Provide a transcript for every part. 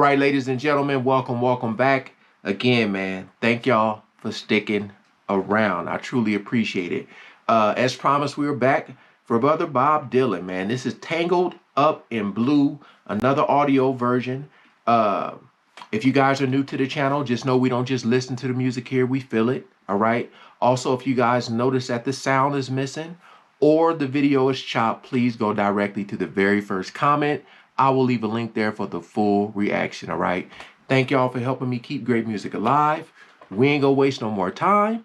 right, ladies and gentlemen, welcome back again, man. Thank y'all for sticking around. I truly appreciate it. As promised, we are back for Brother Bob Dylan, man. This is Tangled Up in Blue, another audio version. If you guys are new to the channel, just know we don't just listen to the music here, we feel it, all right? Also, if you guys notice that the sound is missing or the video is chopped, please go directly to the very first comment. I will leave a link there for the full reaction, all right? Thank y'all for helping me keep great music alive. We ain't gonna waste no more time.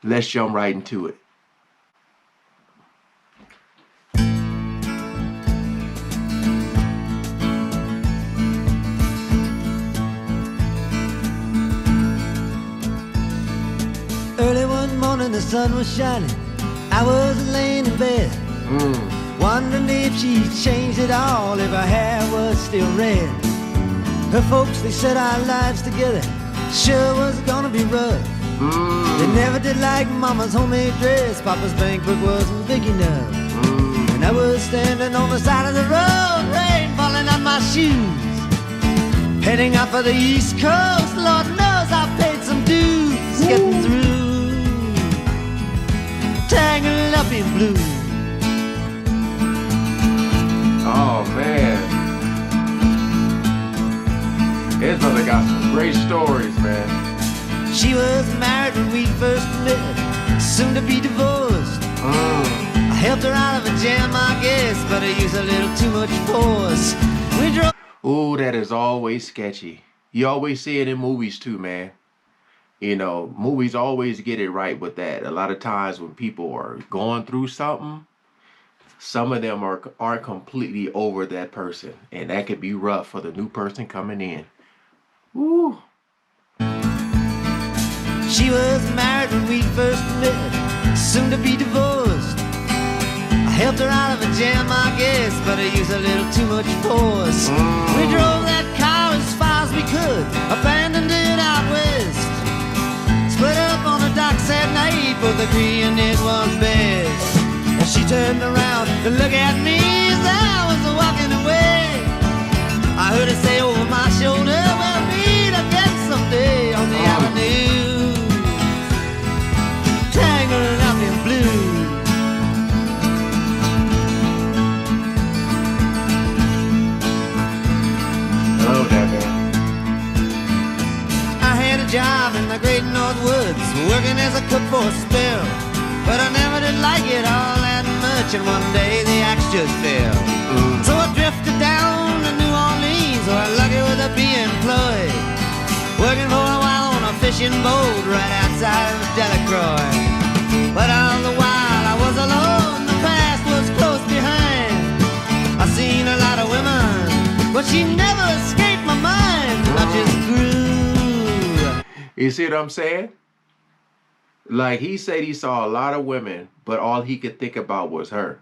Let's jump right into it. Early one morning the sun was shining. I was laying in bed, wondering if she changed it all, if her hair was still red. Her folks, they said our lives together sure was gonna be rough. They never did like Mama's homemade dress. Papa's bank book wasn't big enough. And I was standing on the side of the road, rain falling on my shoes, heading out for the East Coast. Lord knows I paid some dues getting through. Tangled up in blue. Oh, man. His brother got some great stories, man. She was married when we first met, soon to be divorced. I helped her out of a jam, I guess, but I used a little too much force. We drove. Ooh, that is always sketchy. You always see it in movies too, man. You know, movies always get it right with that. A lot of times when people are going through something, some of them aren't completely over that person. And that could be rough for the new person coming in. Woo. She was married when we first met, soon to be divorced. I helped her out of a jam, I guess, but I used a little too much force. We drove that car as far as we could, abandoned it out west. Split up on the docks at night, both agreeing it was best. And she turned around to look at me as I was walking away. I heard her say over my shoulder, we'll meet again someday on the avenue, tangled up in blue. Oh, that man. I had a job in the great North Woods, working as a cook for a spell, but I never did like it all that much, and one day the axe just fell. So I drifted down to New Orleans, where lucky with a be employed, working for a while on a fishing boat right outside of Delacroix. But all the while I was alone, the past was close behind. I seen a lot of women, but she never escaped my mind. I just grew. You see what I'm saying? Like, he said he saw a lot of women, but all he could think about was her.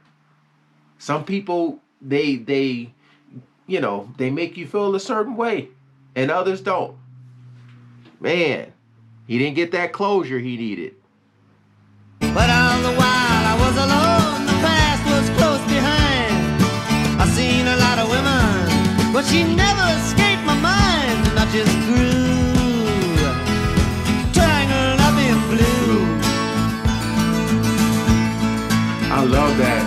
Some people, they you know, they make you feel a certain way, and others don't. Man, he didn't get that closure he needed. But all the while I was alone, the past was close behind. I seen a lot of women, but she never escaped my mind. And I just grew, tangled up in blue. I love that.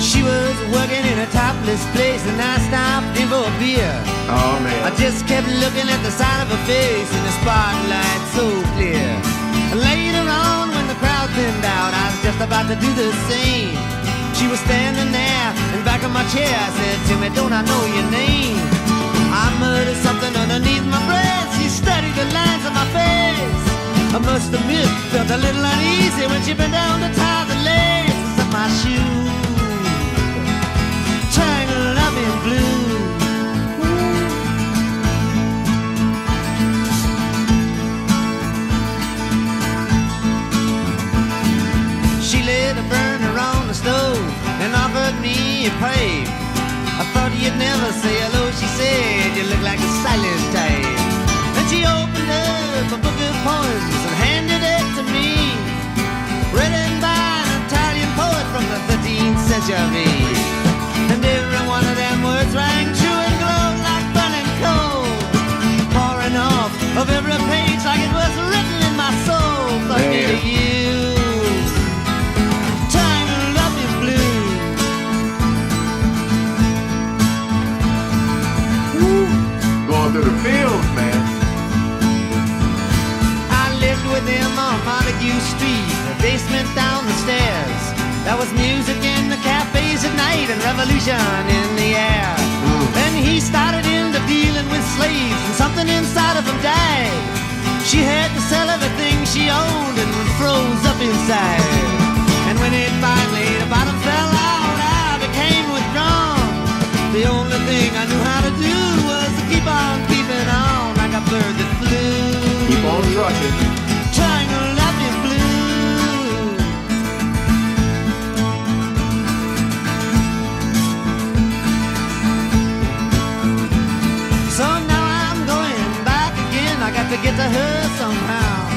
She was working in a topless place, and I stopped in for a beer. Oh, man. I just kept looking at the side of her face in the spotlight so clear. And later on, when the crowd thinned out, I was just about to do the same. She was standing there in back of my chair. I said to me, don't I know your name? I muttered something underneath my breath. She studied the lines of my face. I must admit, felt a little uneasy when she bent down to tie the laces of my shoe, tangled up in blue. She lit a burner on the stove and offered me a pipe. I thought you'd never say hello, she said, you look like a silent type. Then she opened up a book of poems and handed it to me, written by an Italian poet from the 13th century. going through the fields, man. I lived with him on Montague Street, the basement down the stairs. There was music in the cafes at night and revolution in the air. Then he started into dealing with slaves and something inside of him died. She had to sell everything she owned and froze up inside. And when it finally, the bottom fell out, I became withdrawn. The only thing I knew how to do was to keep on keeping on like a bird that flew. Keep on trucking. Tangled up in blue. So now I'm going back again. I got to get to her somehow.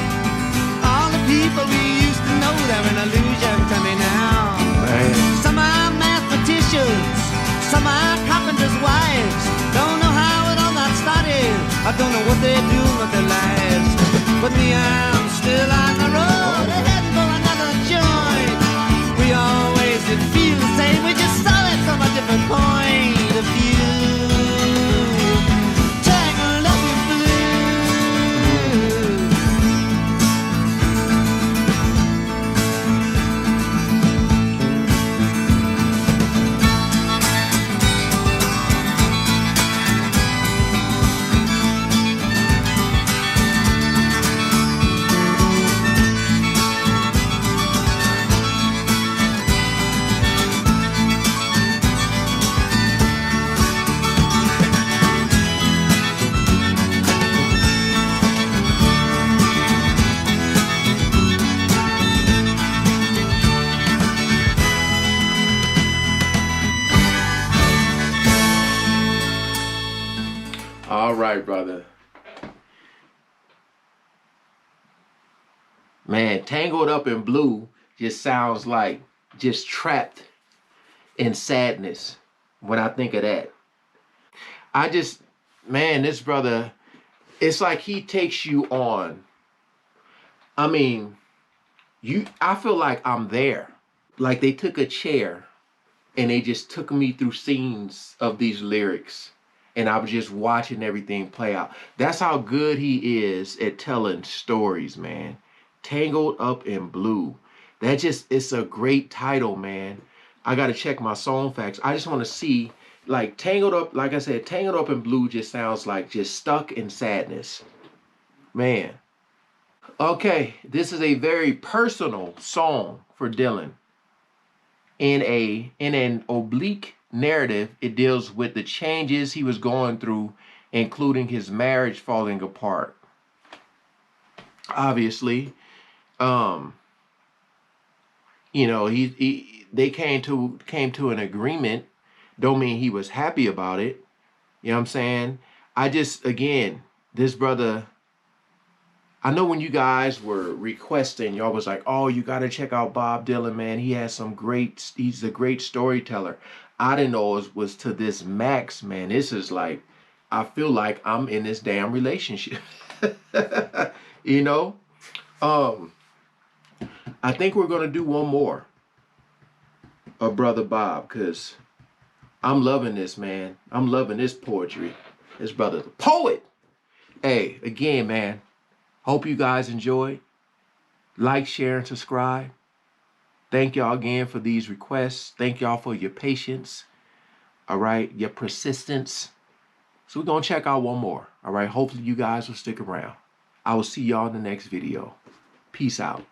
All the people we used to know, they're an illusion to me now. Man. Some are mathematicians, some are carpenters' wives. Don't know how it all got started. I don't know what they're doing with their lives. But me, I'm still on the road, heading for another joint. We always did feel the same, we just saw it from a different point of view. Tangled up in blue. All right, brother. Man, Tangled Up in Blue just sounds like just trapped in sadness when I think of that. Man, this brother, it's like he takes you on. I mean, I feel like I'm there. Like they took a chair and they just took me through scenes of these lyrics. And I was just watching everything play out. That's how good he is at telling stories, man. Tangled Up in Blue. It's a great title, man. I got to check my song facts. I just want to see, like, Tangled Up, like I said, Tangled Up in Blue just sounds like just stuck in sadness. Man. Okay, this is a very personal song for Dylan. In an oblique narrative, it deals with the changes he was going through, including his marriage falling apart. Obviously, they came to an agreement. Don't mean he was happy about it. You know what I'm saying? This brother, I know when you guys were requesting, y'all was like, oh, you got to check out Bob Dylan, man. He's a great storyteller. I didn't know it was to this max, man. This is like, I feel like I'm in this damn relationship. You know? I think we're going to do one more of Brother Bob, because I'm loving this, man. I'm loving this poetry. This brother's a poet. Hey, again, man, hope you guys enjoyed. Like, share, and subscribe. Thank y'all again for these requests. Thank y'all for your patience. All right, your persistence. So we're going to check out one more. All right, hopefully you guys will stick around. I will see y'all in the next video. Peace out.